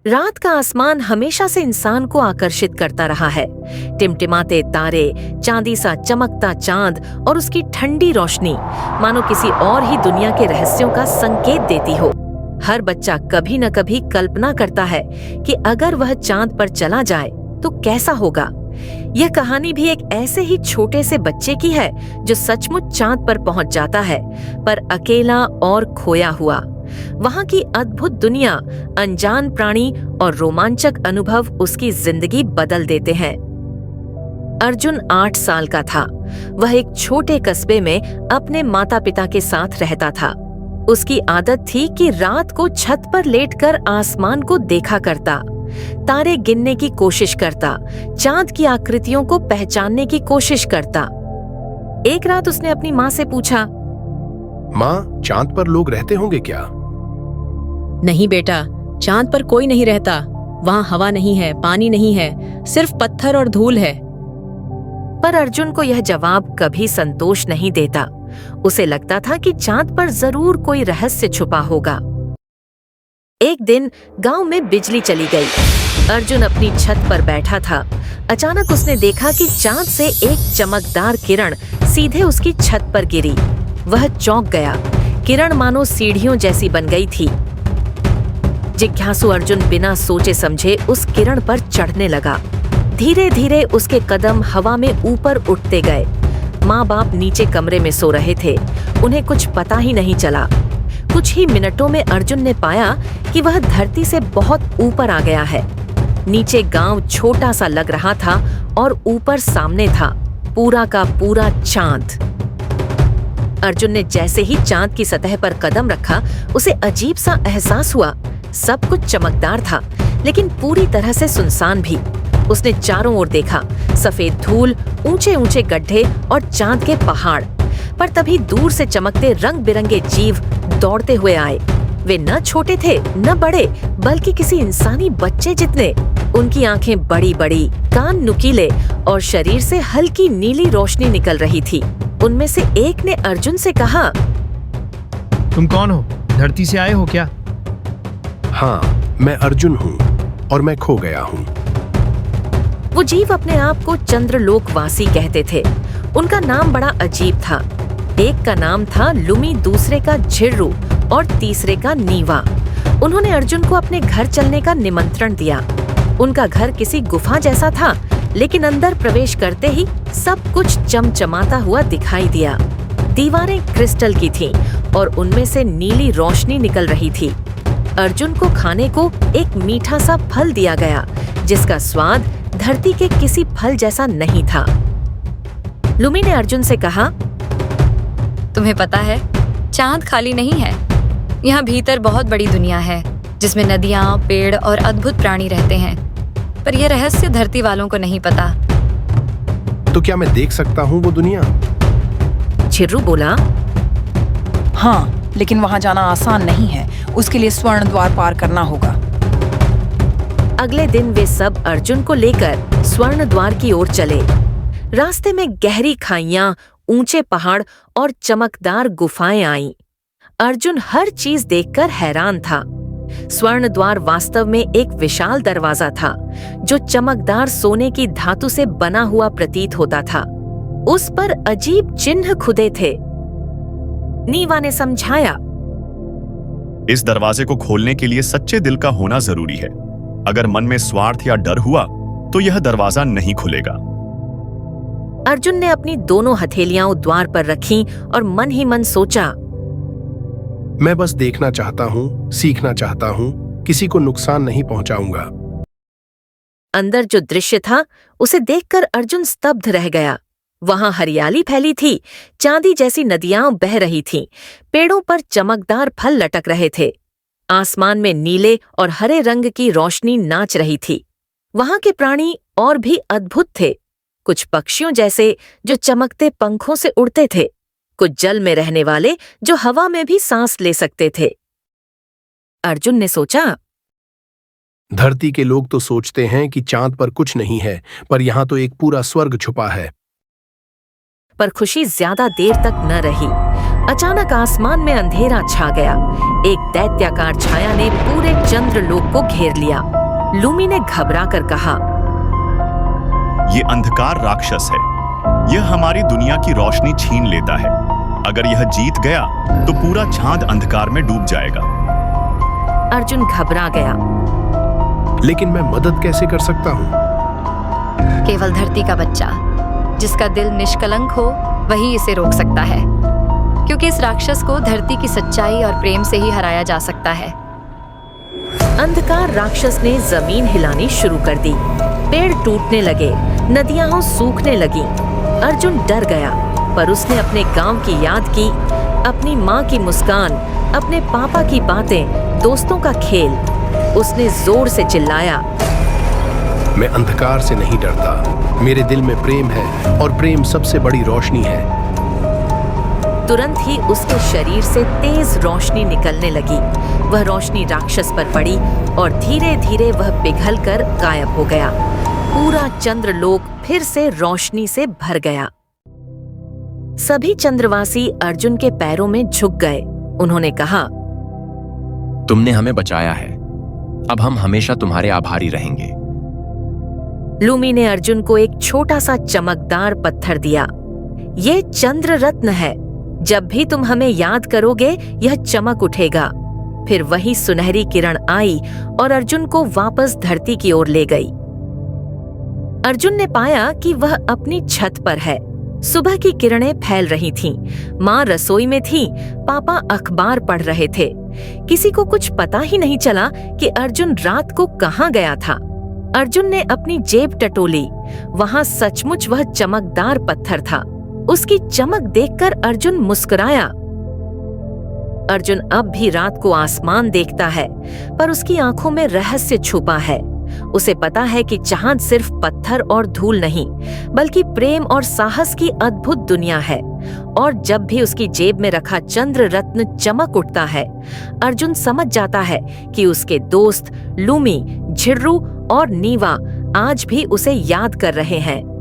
रात का आसमान हमेशा से इंसान को आकर्षित करता रहा है। टिमटिमाते तारे, चांदी सा चमकता चांद और उसकी ठंडी रोशनी मानो किसी और ही दुनिया के रहस्यों का संकेत देती हो। हर बच्चा कभी न कभी कल्पना करता है कि अगर वह चांद पर चला जाए तो कैसा होगा। यह कहानी भी एक ऐसे ही छोटे से बच्चे की है जो सचमुच चांद पर पहुंच जाता है, पर अकेला और खोया हुआ। वहां की अद्भुत दुनिया, अनजान प्राणी और रोमांचक अनुभव उसकी जिंदगी बदल देते हैं। अर्जुन 8 साल का था। वह एक छोटे कस्बे में अपने माता पिता के साथ रहता था। उसकी आदत थी कि रात को छत पर लेटकर आसमान को देखा करता, तारे गिनने की कोशिश करता, चांद की आकृतियों को पहचानने की कोशिश करता। एक रात उसने अपनी माँ से पूछा, माँ, चांद पर लोग रहते होंगे क्या? नहीं बेटा, चांद पर कोई नहीं रहता। वहाँ हवा नहीं है, पानी नहीं है, सिर्फ पत्थर और धूल है। पर अर्जुन को यह जवाब कभी संतोष नहीं देता। उसे लगता था कि चांद पर जरूर कोई रहस्य छुपा होगा। एक दिन गांव में बिजली चली गई। अर्जुन अपनी छत पर बैठा था। अचानक उसने देखा कि चांद से एक चमकदार किरण सीधे उसकी छत पर गिरी। वह चौंक गया। किरण मानो सीढ़ियों जैसी बन गई थी। जिज्ञासु अर्जुन बिना सोचे समझे उस किरण पर चढ़ने लगा। धीरे धीरे उसके कदम हवा में ऊपर उठते गए। माँ बाप नीचे कमरे में सो रहे थे। उन्हें कुछ पता ही नहीं चला। कुछ ही मिनटों में अर्जुन ने पाया कि वह धरती से बहुत ऊपर आ गया है। नीचे गांव छोटा सा लग रहा था और ऊपर सामने था पूरा का पूरा चांद। अर्जुन ने जैसे ही चांद की सतह पर कदम रखा, उसे अजीब सा एहसास हुआ। सब कुछ चमकदार था, लेकिन पूरी तरह से सुनसान भी। उसने चारों ओर देखा, सफेद धूल, ऊंचे ऊंचे गड्ढे और चांद के पहाड़। पर तभी दूर से चमकते रंग बिरंगे जीव दौड़ते हुए आए। वे न छोटे थे न बड़े, बल्कि किसी इंसानी बच्चे जितने। उनकी आंखें बड़ी बड़ी, कान नुकीले और शरीर से हल्की नीली रोशनी निकल रही थी। उनमें से एक ने अर्जुन से कहा, तुम कौन हो? धरती से आए हो क्या? हाँ, मैं अर्जुन हूँ और मैं खो गया हूँ। वो जीव अपने आप को चंद्रलोकवासी कहते थे। उनका नाम बड़ा अजीब था। एक का नाम था लुमी, दूसरे का झिर्रू और तीसरे का नीवा। उन्होंने अर्जुन को अपने घर चलने का निमंत्रण दिया। उनका घर किसी गुफा जैसा था, लेकिन अंदर प्रवेश करते ही सब कुछ चमचमाता हुआ दिखाई दिया। दीवारें क्रिस्टल की थीं और उनमें से नीली रोशनी निकल रही थी। अर्जुन को खाने को एक मीठा सा फल दिया गया, जिसका स्वाद धरती के किसी फल जैसा नहीं था। लुमी ने अर्जुन से कहा, तुम्हें पता है, चांद खाली नहीं है। यहाँ भीतर बहुत बड़ी दुनिया है, जिसमें नदियाँ, पेड़ और अद्भुत प्राणी रहते हैं। पर यह रहस्य धरती वालों को नहीं पता। तो क्या मैं देख सकता हूँ वो दुनिया? झिर्रू बोला, हाँ, लेकिन वहाँ जाना आसान नहीं है। उसके लिए स्वर्ण द्वार पार करना होगा। अगले दिन वे सब अर्जुन को लेकर स्वर्ण द्वार की ओर चले। रास्ते में गहरी खाइयां, ऊंचे पहाड़ और चमकदार गुफाएं आईं। अर्जुन हर चीज देखकर हैरान था। स्वर्ण द्वार वास्तव में एक विशाल दरवाजा था, जो चमकदार सोने की धातु से बना हुआ प्रतीत होता था। उस पर अजीब चिन्ह खुदे थे। नीवा ने समझाया, इस दरवाजे को खोलने के लिए सच्चे दिल का होना जरूरी है। अगर मन में स्वार्थ या डर हुआ तो यह दरवाजा नहीं खुलेगा। अर्जुन ने अपनी दोनों हथेलियां द्वार पर रखीं और मन ही मन सोचा, मैं बस देखना चाहता हूँ, सीखना चाहता हूँ, किसी को नुकसान नहीं पहुंचाऊंगा। अंदर जो दृश्य था उसे देखकर अर्जुन स्तब्ध रह गया। वहां हरियाली फैली थी, चांदी जैसी नदियां बह रही थीं, पेड़ों पर चमकदार फल लटक रहे थे, आसमान में नीले और हरे रंग की रोशनी नाच रही थी। वहां के प्राणी और भी अद्भुत थे, कुछ पक्षियों जैसे जो चमकते पंखों से उड़ते थे, कुछ जल में रहने वाले जो हवा में भी सांस ले सकते थे। अर्जुन ने सोचा, धरती के लोग तो सोचते हैं कि चांद पर कुछ नहीं है, पर यहाँ तो एक पूरा स्वर्ग छुपा है। पर खुशी ज्यादा देर तक न रही। अचानक आसमान में अंधेरा छा गया। एक दैत्याकार छाया ने पूरे चंद्रलोक को घेर लिया। लूमी ने घबरा कर कहा, ये अंधकार राक्षस है। यह हमारी दुनिया की रोशनी छीन लेता है। अगर यह जीत गया तो पूरा चांद अंधकार में डूब जाएगा। अर्जुन घबरा गया। लेकिन मैं मदद कैसे कर सकता हूँ? केवल धरती का बच्चा जिसका दिल निष्कलंक हो वही इसे रोक सकता है, क्योंकि इस राक्षस को धरती की सच्चाई और प्रेम से ही हराया जा सकता है। अंधकार राक्षस ने जमीन हिलानी शुरू कर दी। पेड़ टूटने लगे, नदियां सूखने लगीं। अर्जुन डर गया, पर उसने अपने गांव की याद की, अपनी माँ की मुस्कान, अपने पापा की बातें, दोस्तों का खेल। उसने जोर से चिल्लाया, मैं अंधकार से नहीं डरता। मेरे दिल में प्रेम है और प्रेम सबसे बड़ी रोशनी है। तुरंत ही उसके शरीर से तेज रोशनी निकलने लगी। वह रोशनी राक्षस पर पड़ी और धीरे धीरे वह पिघलकर गायब हो गया। पूरा चंद्रलोक फिर से रोशनी से भर गया। सभी चंद्रवासी अर्जुन के पैरों में झुक गए। उन्होंने कहा, तुमने हमें बचाया है। अब हम हमेशा तुम्हारे आभारी रहेंगे। लूमी ने अर्जुन को एक छोटा सा चमकदार पत्थर दिया। ये चंद्र रत्न है। जब भी तुम हमें याद करोगे यह चमक उठेगा। फिर वही सुनहरी किरण आई और अर्जुन को वापस धरती की ओर ले गई। अर्जुन ने पाया कि वह अपनी छत पर है। सुबह की किरणें फैल रही थीं। माँ रसोई में थी, पापा अखबार पढ़ रहे थे। किसी को कुछ पता ही नहीं चला कि अर्जुन रात को कहाँ गया था। अर्जुन ने अपनी जेब टटोली। वहां सचमुच वह चमकदार पत्थर था। उसकी चमक देखकर अर्जुन मुस्कुराया। अर्जुन अब भी रात को आसमान देखता है, पर उसकी आंखों में रहस्य छुपा है। उसे पता है कि चांद सिर्फ पत्थर और धूल नहीं, बल्कि प्रेम और साहस की अद्भुत दुनिया है। और जब भी उसकी जेब में रखा चंद्र रत्न चमक उठता है, अर्जुन समझ जाता है कि उसके दोस्त लूमी, झिर्रू और नीवा आज भी उसे याद कर रहे हैं।